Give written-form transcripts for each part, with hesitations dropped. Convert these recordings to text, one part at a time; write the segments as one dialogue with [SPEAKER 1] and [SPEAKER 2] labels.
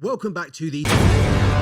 [SPEAKER 1] Welcome back to the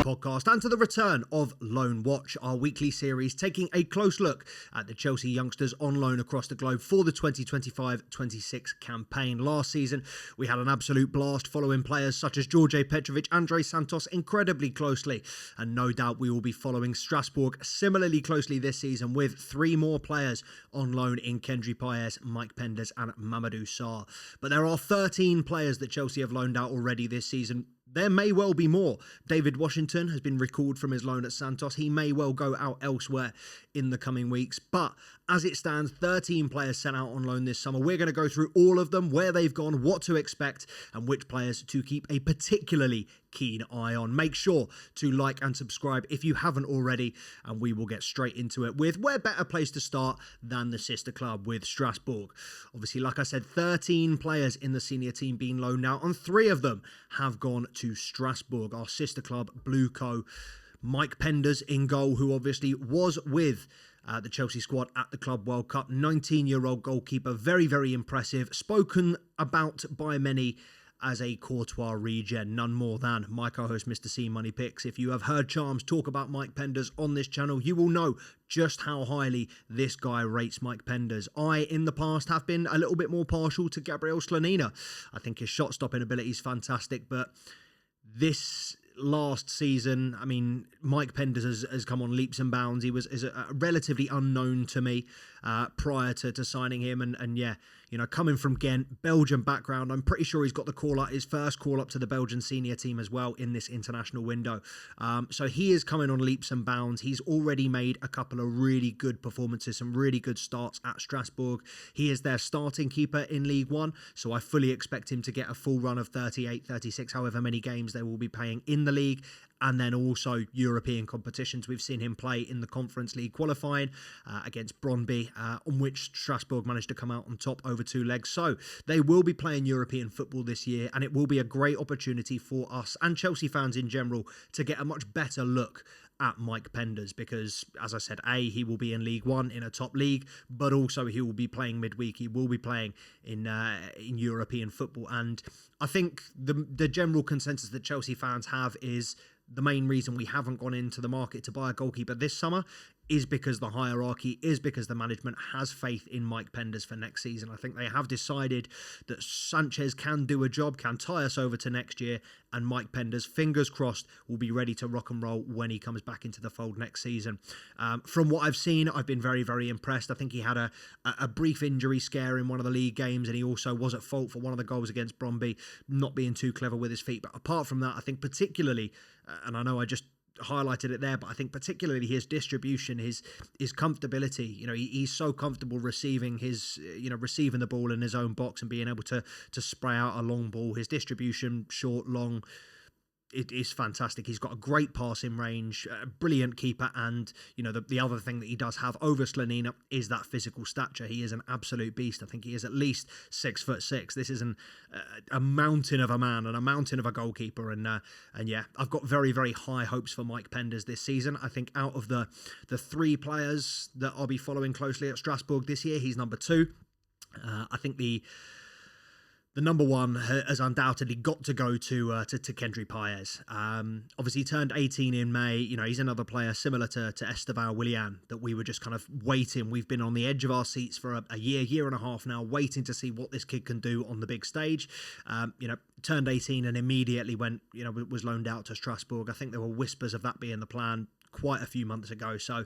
[SPEAKER 1] podcast and to the return of Loan Watch, our weekly series taking a close look at the Chelsea youngsters on loan across the globe for the 2025-26 campaign. Last season, we had an absolute blast following players such as George Petrovic, Andre Santos incredibly closely, and no doubt we will be following Strasbourg similarly closely this season with three more players on loan in Kendry, Paez, Mike Penders and Mamadou Sarr. But there are 13 players that Chelsea have loaned out already this season. There may well be more. David Washington has been recalled from his loan at Santos. He may well go out elsewhere in the coming weeks. But as it stands, 13 players sent out on loan this summer. We're going to go through all of them, where they've gone, what to expect, and which players to keep a particularly keen eye on. Make sure to like and subscribe if you haven't already, and we will get straight into it with where better place to start than the sister club with Strasbourg. Obviously, like I said, 13 players in the senior team being loaned out, and 3 of them have gone to Strasbourg, our sister club, Blue Co. Mike Penders in goal, who obviously was with the Chelsea squad at the Club World Cup. 19-year-old goalkeeper, very, very impressive. Spoken about by many as a Courtois regen, none more than my co-host Mr. C Money Picks. If you have heard Charms talk about Mike Penders on this channel, you will know just how highly this guy rates Mike Penders. I, in the past, have been a little bit more partial to Gabriel Slonina. I think his shot-stopping ability is fantastic, but this last season, I mean, Mike Penders has come on leaps and bounds. He was relatively unknown to me prior to signing him, and yeah, you know, coming from Ghent, Belgian background, I'm pretty sure he's got his first call up to the Belgian senior team as well in this international window. So he is coming on leaps and bounds. He's already made a couple of really good performances, some really good starts at Strasbourg. He is their starting keeper in League One, so I fully expect him to get a full run of 38, 36, however many games they will be playing in the league. And then also European competitions. We've seen him play in the Conference League qualifying against Brøndby, on which Strasbourg managed to come out on top over 2 legs. So they will be playing European football this year, and it will be a great opportunity for us and Chelsea fans in general to get a much better look at Mike Penders, because, as I said, he will be in League One in a top league, but also he will be playing midweek. He will be playing in European football, and I think the general consensus that Chelsea fans have is the main reason we haven't gone into the market to buy a goalkeeper this summer is because the hierarchy, is because the management has faith in Mike Penders for next season. I think they have decided that Sanchez can do a job, can tie us over to next year, and Mike Penders, fingers crossed, will be ready to rock and roll when he comes back into the fold next season. From what I've seen, I've been very, very impressed. I think he had a brief injury scare in one of the league games, and he also was at fault for one of the goals against Brøndby, not being too clever with his feet. But apart from that, I think particularly, and I know I just highlighted it there, but I think particularly his distribution, his comfortability. You know, he's so comfortable receiving the ball in his own box and being able to spray out a long ball. His distribution, short, long, it is fantastic. He's got a great passing range, a brilliant keeper, and you know the other thing that he does have over Slonina is that physical stature. He is an absolute beast. I think he is at least 6'6". This is a mountain of a man and a mountain of a goalkeeper, and yeah, I've got very, very high hopes for Mike Penders this season. I think out of the 3 players that I'll be following closely at Strasbourg this year, he's number 2. I think the number 1 has undoubtedly got to go to Kendry Paez. Obviously, he turned 18 in May. You know, he's another player similar to Esteban Willian that we were just kind of waiting. We've been on the edge of our seats for a year and a half now, waiting to see what this kid can do on the big stage. You know, turned 18 and immediately was loaned out to Strasbourg. I think there were whispers of that being the plan quite a few months ago. So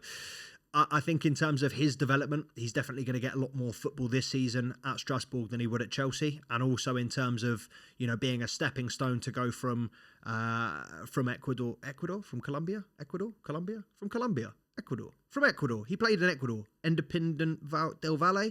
[SPEAKER 1] I think in terms of his development, he's definitely going to get a lot more football this season at Strasbourg than he would at Chelsea. And also in terms of, you know, being a stepping stone to go from Ecuador, from Colombia. He played in Ecuador, Independent del Valle.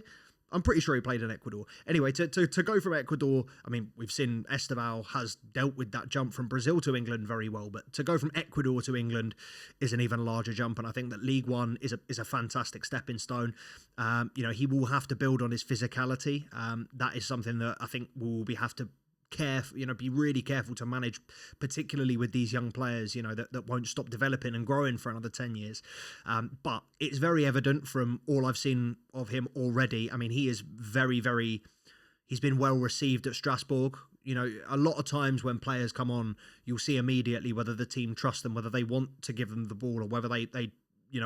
[SPEAKER 1] I'm pretty sure he played in Ecuador. Anyway, to go from Ecuador, I mean, we've seen Esteban has dealt with that jump from Brazil to England very well, but to go from Ecuador to England is an even larger jump, and I think that League One is a fantastic stepping stone. You know, he will have to build on his physicality. That is something that I think will have to be really careful to manage, particularly with these young players, you know, that won't stop developing and growing for another 10 years. But it's very evident from all I've seen of him already. I mean, he is very, very, he's been well received at Strasbourg. a lot of times when players come on, you'll see immediately whether the team trusts them, whether they want to give them the ball, or whether they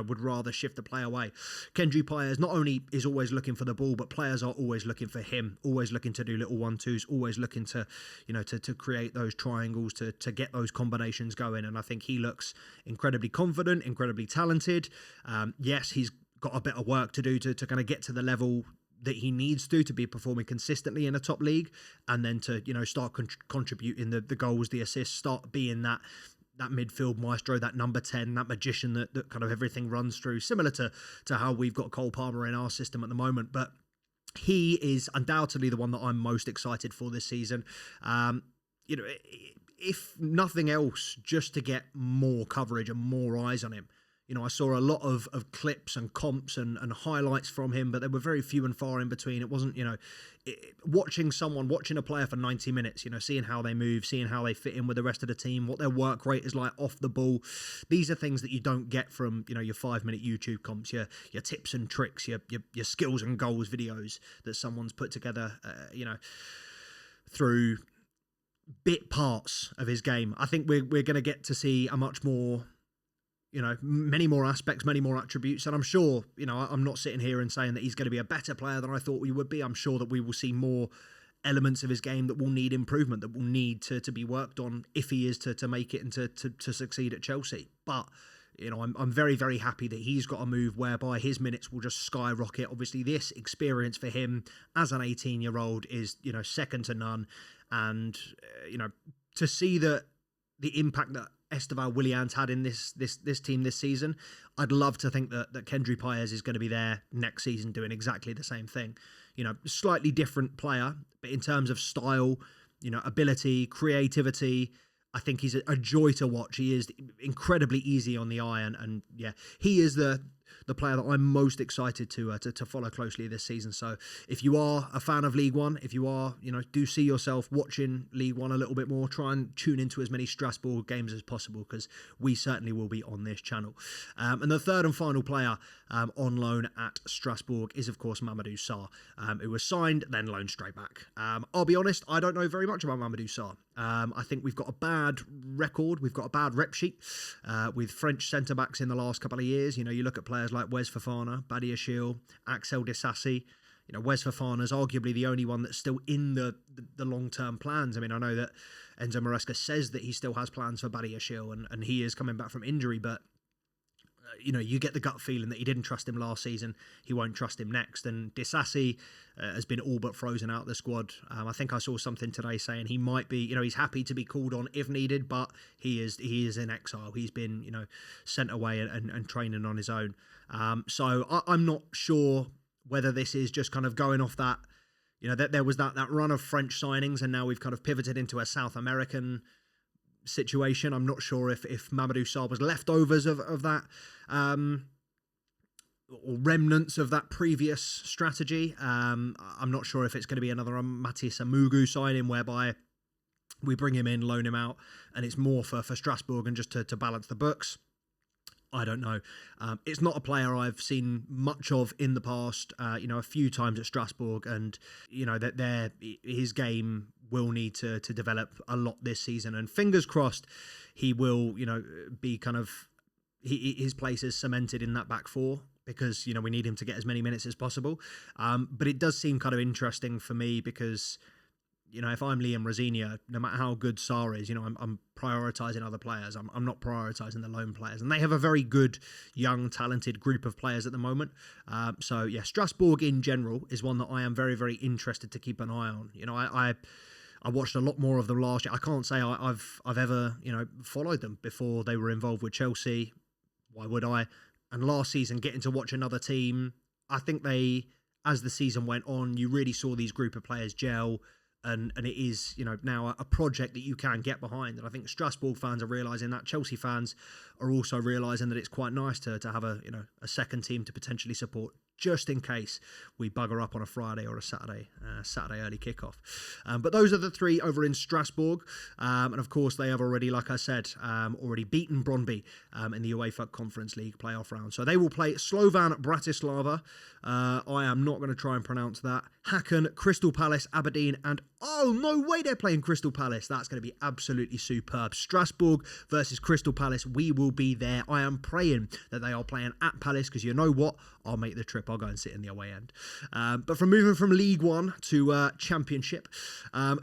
[SPEAKER 1] would rather shift the play away. Kendry Paez not only is always looking for the ball, but players are always looking for him, always looking to do little 1-2s, always looking to, to create those triangles, to get those combinations going. And I think he looks incredibly confident, incredibly talented. Yes, he's got a bit of work to do to kind of get to the level that he needs to be performing consistently in a top league, and then to, start contributing the goals, the assists, start being that midfield maestro, that number 10, that magician that kind of everything runs through, similar to how we've got Cole Palmer in our system at the moment. But he is undoubtedly the one that I'm most excited for this season. If nothing else, just to get more coverage and more eyes on him. I saw a lot of clips and comps and highlights from him, but they were very few and far in between. It wasn't, watching a player for 90 minutes, seeing how they move, seeing how they fit in with the rest of the team, what their work rate is like off the ball. These are things that you don't get from, your 5-minute YouTube comps, your tips and tricks, your skills and goals videos that someone's put together, through bit parts of his game. I think we're going to get to see a much more, many more aspects, many more attributes. And I'm sure, I'm not sitting here and saying that he's going to be a better player than I thought we would be. I'm sure that we will see more elements of his game that will need improvement, that will need to be worked on if he is to make it and to succeed at Chelsea. But, I'm very, very happy that he's got a move whereby his minutes will just skyrocket. Obviously, this experience for him as an 18-year-old is, second to none. And, to see the impact that Esteval Willian's had in this team this season, I'd love to think that Kendry Paez is going to be there next season doing exactly the same thing. Slightly different player, but in terms of style, ability, creativity, I think he's a joy to watch. He is incredibly easy on the eye, and yeah, he is the player that I'm most excited to follow closely this season. So if you are a fan of League One, if you are, do see yourself watching League One a little bit more, try and tune into as many Strasbourg games as possible, because we certainly will be on this channel. And the third and final player on loan at Strasbourg is, of course, Mamadou Sarr, who was signed, then loaned straight back. I'll be honest, I don't know very much about Mamadou Sarr. I think we've got a bad record. We've got a bad rep sheet with French centre-backs in the last couple of years. You look at players like Wes Fofana, Badiashile, Axel Disasi. Wes Fofana's arguably the only one that's still in the long-term plans. I mean, I know that Enzo Maresca says that he still has plans for Badiashile and he is coming back from injury, but you get the gut feeling that he didn't trust him last season. He won't trust him next. And Disasi has been all but frozen out of the squad. I think I saw something today saying he might be, he's happy to be called on if needed, but he is in exile. He's been, sent away and training on his own. So I'm not sure whether this is just kind of going off that, that there was that run of French signings and now we've kind of pivoted into a South American situation. I'm not sure if Mamadou Sarr was leftovers of that, or remnants of that previous strategy. I'm not sure if it's going to be another Matisse Amugu signing whereby we bring him in, loan him out, and it's more for Strasbourg and just to balance the books. I don't know. It's not a player I've seen much of in the past, a few times at Strasbourg, and, that his game will need to develop a lot this season. And fingers crossed he will, be kind of, his place is cemented in that back four, because, we need him to get as many minutes as possible. But it does seem kind of interesting for me because, if I'm Liam Rosenior, no matter how good Sarr is, I'm prioritising other players. I'm not prioritising the lone players. And they have a very good, young, talented group of players at the moment. So, yeah, Strasbourg in general is one that I am very, very interested to keep an eye on. I watched a lot more of them last year. I can't say I've ever, followed them before they were involved with Chelsea. Why would I? And last season, getting to watch another team, I think as the season went on, you really saw these group of players gel. And it is, now a project that you can get behind. And I think Strasbourg fans are realising that. Chelsea fans are also realising that it's quite nice to have a second team to potentially support, just in case we bugger up on a Friday or a Saturday early kickoff. But those are the three over in Strasbourg. And of course, they have already, like I said, already beaten Brøndby in the UEFA Conference League playoff round. So they will play Slovan Bratislava. I am not going to try and pronounce that. Hacken, Crystal Palace, Aberdeen and Oh, no way they're playing Crystal Palace. That's going to be absolutely superb. Strasbourg versus Crystal Palace. We will be there. I am praying that they are playing at Palace, because you know what? I'll make the trip. I'll go and sit in the away end. But from moving from League One to Championship,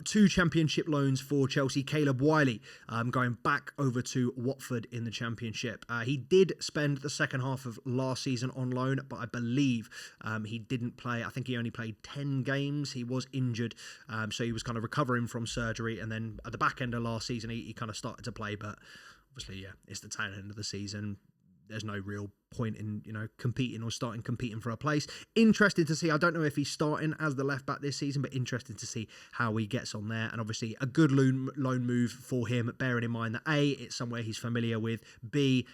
[SPEAKER 1] 2 Championship loans for Chelsea. Caleb Wiley going back over to Watford in the Championship. He did spend the second half of last season on loan, but I believe he didn't play. I think he only played 10 games. He was injured, so he was kind of recovering from surgery, and then at the back end of last season he kind of started to play, but obviously, yeah, it's the tail end of the season. There's no real point in, competing or starting competing for a place. Interesting to see. I don't know if he's starting as the left back this season, but interesting to see how he gets on there. And obviously a good loan move for him, bearing in mind that A, it's somewhere he's familiar with, B,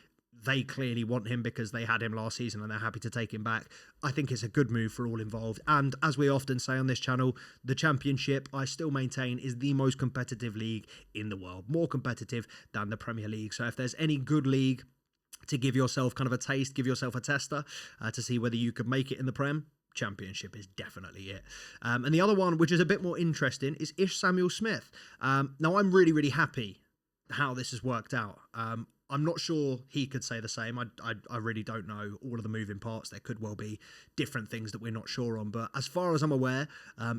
[SPEAKER 1] they clearly want him because they had him last season and they're happy to take him back. I think it's a good move for all involved. And as we often say on this channel, the Championship, I still maintain, is the most competitive league in the world. More competitive than the Premier League. So if there's any good league to give yourself kind of a taste, give yourself a tester to see whether you could make it in the Prem, Championship is definitely it. And the other one, which is a bit more interesting, is Ish Samuel Smith. Now, I'm really, really happy how this has worked out. I'm not sure he could say the same. I really don't know all of the moving parts. There could well be different things that we're not sure on. But as far as I'm aware,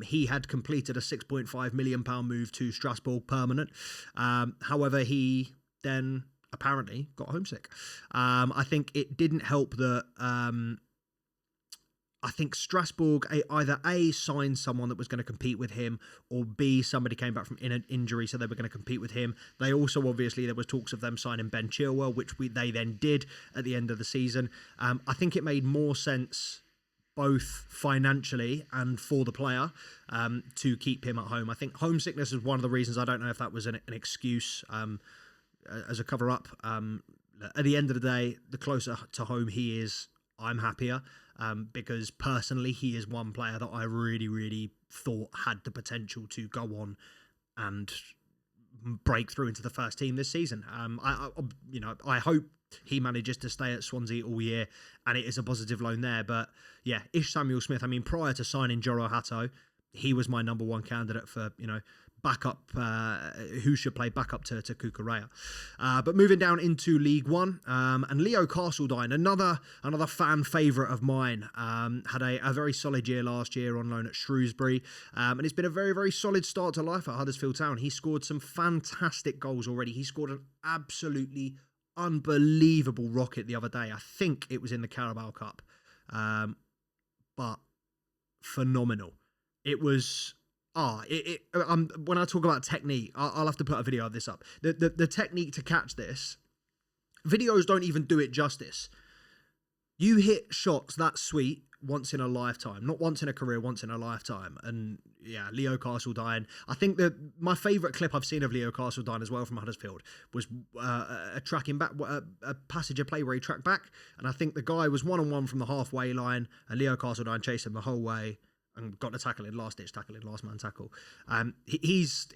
[SPEAKER 1] he had completed a £6.5 million move to Strasbourg permanent. However, he then apparently got homesick. I think it didn't help that I think Strasbourg either A, signed someone that was going to compete with him, or B, somebody came back from an injury, so they were going to compete with him. They also, obviously, there was talks of them signing Ben Chilwell, which they then did at the end of the season. I think it made more sense both financially and for the player to keep him at home. I think homesickness is one of the reasons. I don't know if that was an excuse as a cover-up. At the end of the day, the closer to home he is, I'm happier. Because personally, he is one player that I really, really thought had the potential to go on and break through into the first team this season. I hope he manages to stay at Swansea all year, and it is a positive loan there. But yeah, Ish Samuel Smith. I mean, prior to signing Joro Hato, he was my number one candidate for backup, who should play backup to Cucurella. But moving down into League One, and Leo Castledine, another fan favourite of mine, had a very solid year last year on loan at Shrewsbury, and it's been a very, very solid start to life at Huddersfield Town. He scored some fantastic goals already. He scored an absolutely unbelievable rocket the other day. I think it was in the Carabao Cup, but phenomenal. It was... when I talk about technique, I'll have to put a video of this up. The technique to catch this, videos don't even do it justice. You hit shots that sweet once in a lifetime, not once in a career, once in a lifetime. And yeah, Leo Castledine. I think that my favourite clip I've seen of Leo Castledine as well from Huddersfield was a tracking back, a passage of play where he tracked back, and I think the guy was 1-on-1 from the halfway line, and Leo Castledine chased him the whole way and got the tackle in, last man tackle. He's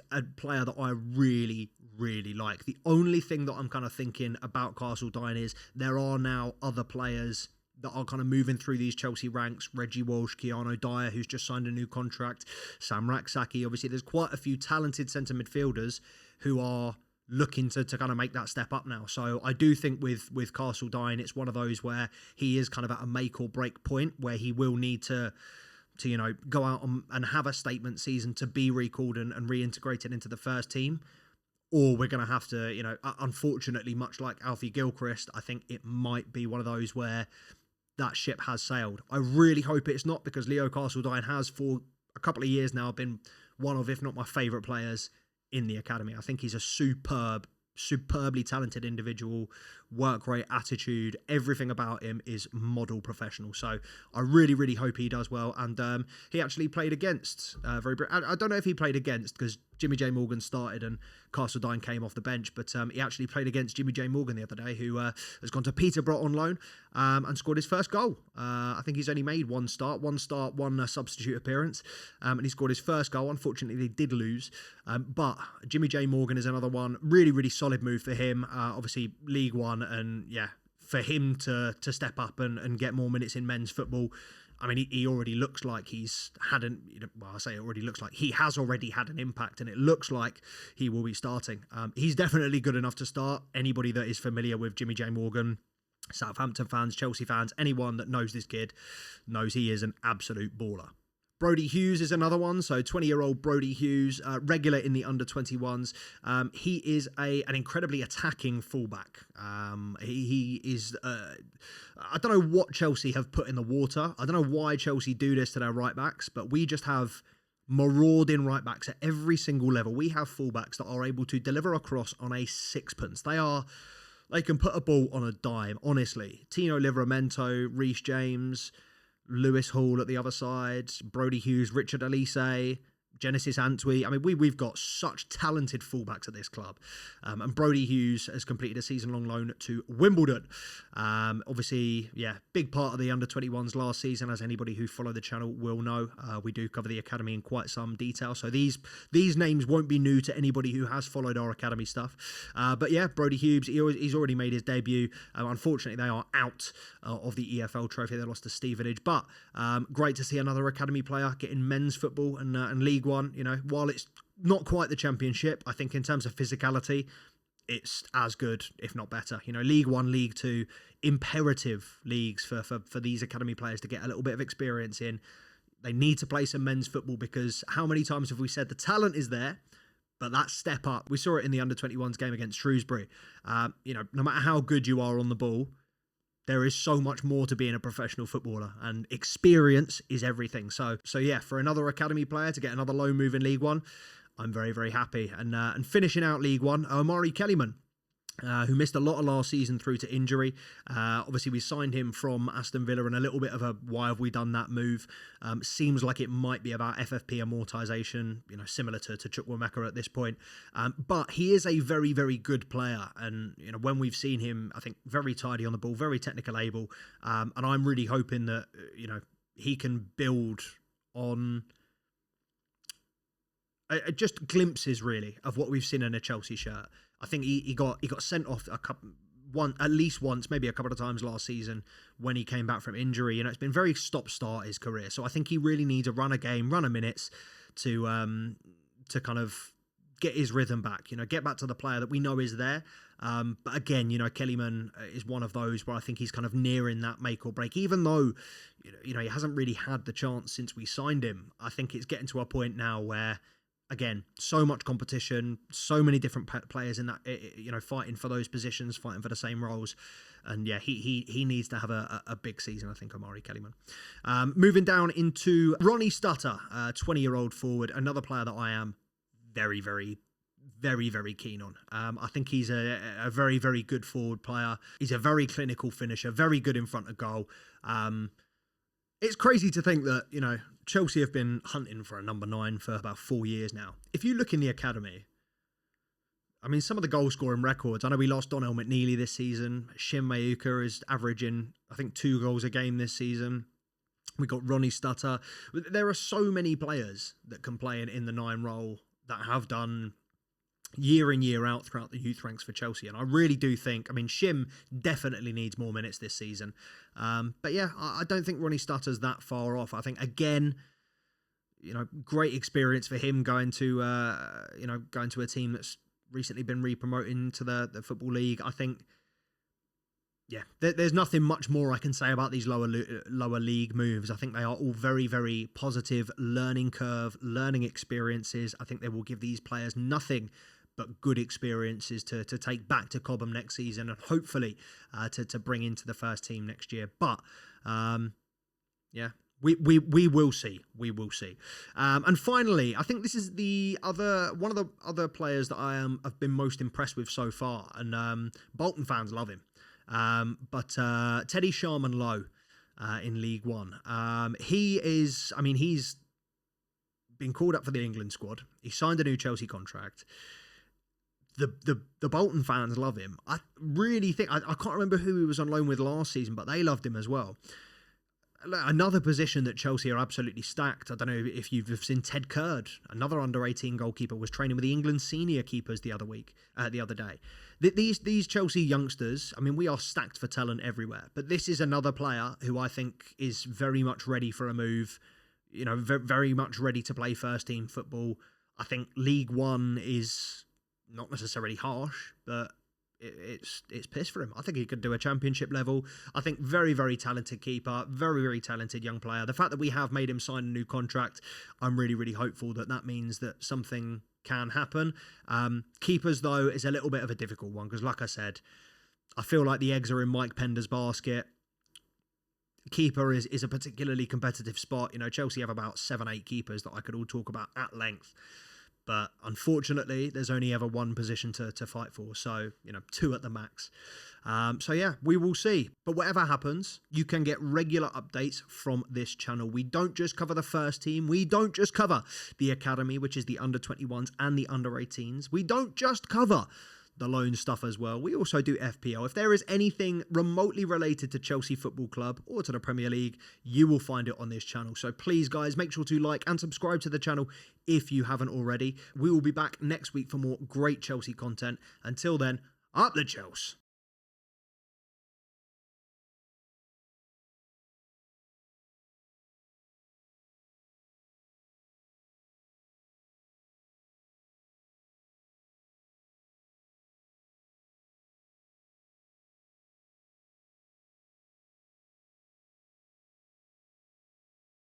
[SPEAKER 1] a player that I really, really like. The only thing that I'm kind of thinking about Castledine is there are now other players that are kind of moving through these Chelsea ranks. Reggie Walsh, Keanu Dyer, who's just signed a new contract, Sam Raksaki. Obviously, there's quite a few talented centre midfielders who are looking to kind of make that step up now. So I do think with Castledine, it's one of those where he is kind of at a make or break point where he will need to go out and have a statement season to be recalled and reintegrated into the first team. Or we're going to have to, unfortunately, much like Alfie Gilchrist, I think it might be one of those where that ship has sailed. I really hope it's not, because Leo Castledine has, for a couple of years now, been one of, if not my favourite players in the academy. I think he's a superbly talented individual, work rate, attitude, everything about him is model professional. So I really, really hope he does well. And he actually played against I don't know if he played against, because Jimmy J Morgan started and Castledine came off the bench, but he actually played against Jimmy J Morgan the other day, who has gone to Peterborough on loan and scored his first goal. I think he's only made one substitute appearance, and he scored his first goal. Unfortunately, they did lose, but Jimmy J Morgan is another one. Really, really solid move for him. Obviously, League One, and yeah, for him to step up and get more minutes in men's football, I mean, he already looks like he's had I say it already looks like he has already had an impact, and it looks like he will be starting. He's definitely good enough to start. Anybody that is familiar with Jimmy J. Morgan, Southampton fans, Chelsea fans, anyone that knows this kid knows he is an absolute baller. Brody Hughes is another one. So 20-year-old Brody Hughes, regular in the under-21s. He is an incredibly attacking fullback. He is, I don't know what Chelsea have put in the water. I don't know why Chelsea do this to their right-backs, but we just have marauding right-backs at every single level. We have fullbacks that are able to deliver a cross on a sixpence. They can put a ball on a dime, honestly. Tino Livramento, Reece James, Lewis Hall at the other side, Brody Hughes, Richard Elise, Genesis Antwi. I mean, we've got such talented fullbacks at this club. And Brody Hughes has completed a season-long loan to Wimbledon. Obviously, big part of the under-21s last season, as anybody who followed the channel will know. We do cover the academy in quite some detail, so these names won't be new to anybody who has followed our academy stuff. But yeah, Brody Hughes, he's already made his debut. Unfortunately, they are out of the EFL trophy. They lost to Stevenage, but great to see another academy player getting men's football and League One. You know, while it's not quite the Championship, I think in terms of physicality, it's as good, if not better. You know, League One, League Two, imperative leagues for these academy players to get a little bit of experience in. They need to play some men's football, because how many times have we said the talent is there, but that step up? We saw it in the under-21s game against Shrewsbury. You know, no matter how good you are on the ball, there is so much more to being a professional footballer, and experience is everything. So yeah, for another academy player to get another loan move in League One, I'm very, very happy. And finishing out League One, Omari Kellyman, who missed a lot of last season through to injury. Obviously, we signed him from Aston Villa, and a little bit of a why have we done that move. Seems like it might be about FFP amortisation, you know, similar to Chukwuemeka at this point. But he is a very, very good player. And, you know, when we've seen him, I think very tidy on the ball, very technical able. And I'm really hoping that, you know, he can build on just glimpses, really, of what we've seen in a Chelsea shirt. I think he got sent off at least once, maybe a couple of times last season when he came back from injury. You know, it's been very stop-start his career. So I think he really needs a run of minutes to kind of get his rhythm back. You know, get back to the player that we know is there. But again, you know, Kellyman is one of those where I think he's kind of nearing that make or break. Even though, you know, he hasn't really had the chance since we signed him. I think it's getting to a point now where, again, so much competition, so many different players in that, you know, fighting for those positions, fighting for the same roles. And yeah, he needs to have a big season, I think, Omari Kellyman. Moving down into Ronnie Stutter, 20-year-old forward, another player that I am very, very, very, very keen on. I think he's a very, very good forward player. He's a very clinical finisher, very good in front of goal. It's crazy to think that, you know, Chelsea have been hunting for a number 9 for about 4 years now. If you look in the academy, I mean, some of the goal scoring records, I know we lost Donnell McNeely this season. Shin Mayuka is averaging, I think, 2 goals a game this season. We got Ronnie Stutter. There are so many players that can play in the 9 role that have done year in, year out throughout the youth ranks for Chelsea. And I really do think, I mean, Shim definitely needs more minutes this season. But yeah, I don't think Ronnie Stutter's that far off. I think, again, you know, great experience for him going to a team that's recently been re-promoted to the Football League. I think, yeah, there's nothing much more I can say about these lower league moves. I think they are all very, very positive learning curve, learning experiences. I think they will give these players nothing but good experiences to take back to Cobham next season, and hopefully to bring into the first team next year. But yeah, we will see. We will see. And finally, I think this is one of the other players that have been most impressed with so far, and Bolton fans love him. But Teddy Sharman Lowe in League One. He's been called up for the England squad. He signed a new Chelsea contract. The Bolton fans love him. I really think, I can't remember who he was on loan with last season, but they loved him as well. Another position that Chelsea are absolutely stacked. I don't know if you've seen Ted Kurd, another under-18 goalkeeper, was training with the England senior keepers the other day. These Chelsea youngsters, I mean, we are stacked for talent everywhere. But this is another player who I think is very much ready for a move, very much ready to play first-team football. I think League One is not necessarily harsh, but it's piss for him. I think he could do a championship level. I think very, very talented keeper, very, very talented young player. The fact that we have made him sign a new contract, I'm really, really hopeful that means that something can happen. Keepers, though, is a little bit of a difficult one because, like I said, I feel like the eggs are in Mike Pender's basket. Keeper is a particularly competitive spot. Chelsea have about 7-8 keepers that I could all talk about at length. But unfortunately, there's only ever one position to fight for. So, 2 at the max. We will see. But whatever happens, you can get regular updates from this channel. We don't just cover the first team. We don't just cover the academy, which is the under-21s and the under-18s. We don't just cover the loan stuff as well. We also do FPL. If there is anything remotely related to Chelsea Football Club or to the Premier League, you will find it on this channel. So please, guys, make sure to like and subscribe to the channel if you haven't already. We will be back next week for more great Chelsea content. Until then, up the Chelsea.